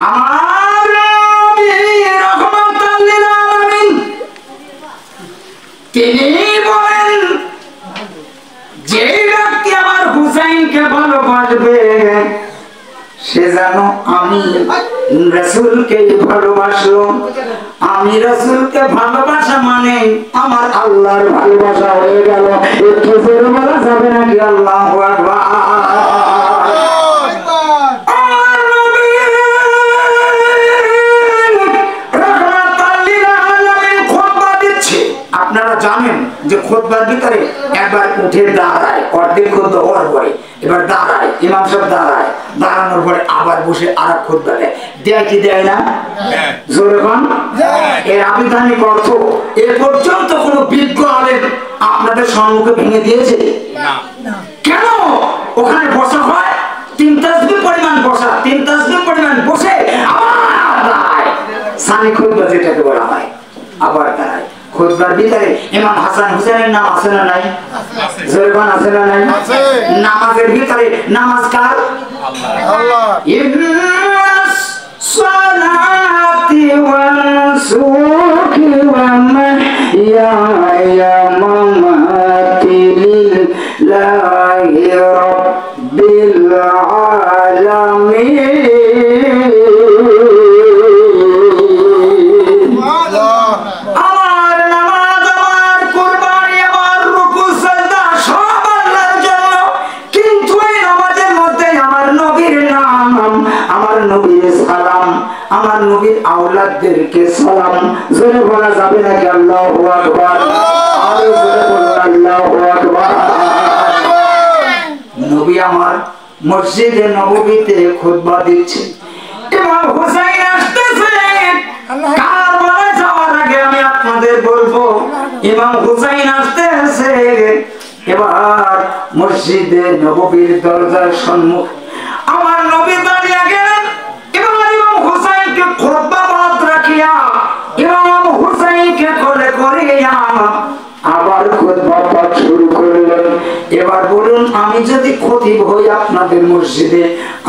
আমার নবী রাহমাতাল লিল আলামিন তিনি বলেন, যে ব্যক্তি আমার হুসাইনকে ভালোবাসবে সে যেন আমি রাসূলকে ভালোবাসলো। আমি রাসূলকে ভালোবাসা মানে আমার আল্লাহর ভালোবাসা হয়ে গেল। একটু জোরে বলা যাবে নাকি? আল্লাহু আকবার। আপনারা জানেন যে খুতবার ভিতরে একবার উঠে দাঁড়ায়, অর্ধেক খুতবা হওয়ার পরে এবার দাঁড়ায়, ইমাম সাহেব দাঁড়ায়, দাঁড়ানোর পরে আবার বসে আর এক খুতবা দেয় কি দেয় না? জোরে বল। এর আবিধানিক অর্থ এ পর্যন্ত কোন বিজ্ঞ আলেম আপনাদের সম্মুখে ভেঙে দিয়েছে? কেন? ওখানে বসা হয় 3 তাসবিহ পরিমাণ বসা, 3 তাসবিহ পরিমাণ বসে আবার দাঁড়ায়, সানি খুতবা যেটাকে বলা হয়, আবার দাঁড়ায়। খুতবার ভিতরে ইমাম হাসান হুসাইনের নাম আছে না নাই? জোরে বল, আছে না নাই? নামাজের ভিতরে নামাজ কার? আল্লাহ। ইন্নাস সালাতি ওয়াল সুকি ওয়া মাহইয়া মামাতি লিল্লাহি রাব্বিল আলামিন। আমার নবীর আওলাদদেরকে সালাম। জোরে বলা যাবে নাকি? আল্লাহু আকবার। আরো জোরে বলুন আল্লাহু আকবার। নবী আমার মসজিদে নববীতে খুতবা দিচ্ছেন, ইমাম হুসাইন আসতেছে। কারবালায় যাওয়ার আগে আমি আপনাদের বলবো, ইমাম হুসাইন আসতেছে। এবার মসজিদে নববীর দরজার সম্মুখ আমার নবী দাঁড়িয়ে গেলেন। এবার ইমাম হুসাইনকে খুতবা বাদ রাখিয়া ইমাম হুসাইনকে কোলে করিয়া আবার খুতবা পাঠ শুরু করলেন। এবার বলুন, আমি যদি খতিব হই আপনাদের মসজিদে,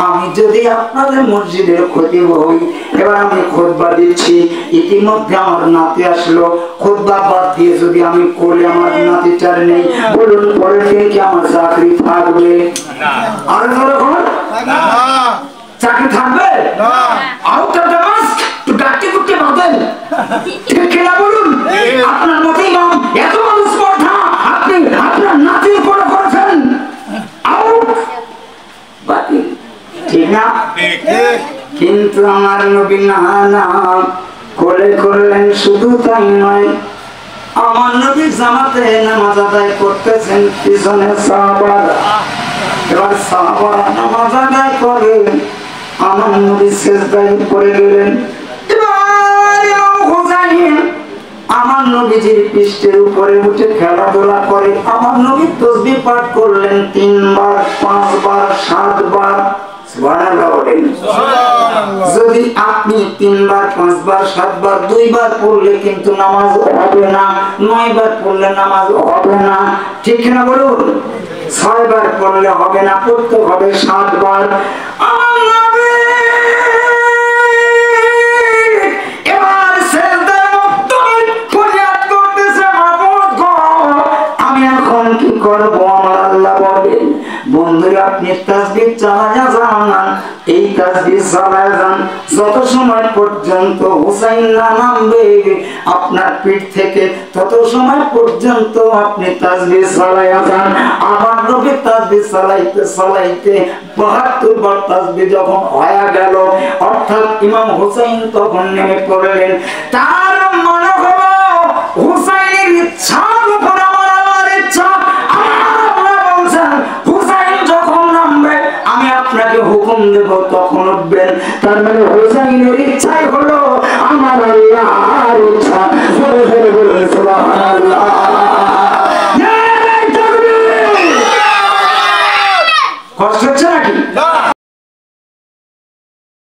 আমি যদি আপনাদের মসজিদের খতিব হই, এবার আমি খুতবা দিচ্ছি, ইতিমধ্যে আমার নাতি আসলো, খুতবা বাদ দিয়ে যদি আমি কোলে আমার নাতিটার নেই, বলুন পরের দিন কি আমার চাকরি থাকবে? আর না, চাকরি থাকবে না। Out of the mask to ডাক্তি করতে বাদেন, ঠিক কি না বলুন? আপনার মতে ইমাম এত বড় স্পর্ধা আপনি আপনার নাতির উপর করেছেন, আউট, বাতিল, ঠিক না? কিন্তু আমার নবী না কোলে করলেন। শুধু তাই নয়, আমার নবী জামাতে নামাজ আদায় করতেছেন, পিছনে সাহাবারা। এবার সাহাবারা নামাজ আদায় করে, আমার নবী সিজদায় পড়ে গেলেন। এবার ইমাম হুসাইন আমার নবীজির পৃষ্ঠের উপরে উঠে খেলাধুলা করে। আমার নবী তাসবিহ পাঠ করলেন 3 বার, 5 বার, 7 বার। সুবহানাল্লাহ বলেন। যদি আপনি 3 বার, 5 বার, 7 বার, 2 বার পড়লে কিন্তু নামাজ হবে না, 9 বার পড়লে নামাজ হবে না, ঠিক না বলুন? 6 বার পড়লে হবে না, পড়তে হবে 7 বার। আমার নবী এবার সিজদায় মুক্ত ফরিয়াদ করতেছে, মাবুদ গো, আমি এখন কি করব? আমার আল্লাহ বলেন, বন্ধুরা আপনি তাসবিহ চালায়া যান, এই তাসবিহ চালায়া যান যত সময় পর্যন্ত হুসাইন না নামবে আপনার পিঠ থেকে, তত সময় পর্যন্ত আপনি তাসবিহ চালায়া যান। আমার নবী তাসবিহ চালাইতে চালাইতে 72 বার তাসবিহ যখন হয়ে গেল, অর্থাৎ ইমাম হুসাইন তখন নেমে পড়লেন। তার মনে হলো হুসাইনের ইচ্ছার উপর আমার আল্লাহর ইচ্ছা। আপনাকে হুকুম দেব তখন উঠবেন। তার মানে হুসাইনের ইচ্ছাই হলো আমার আল্লাহ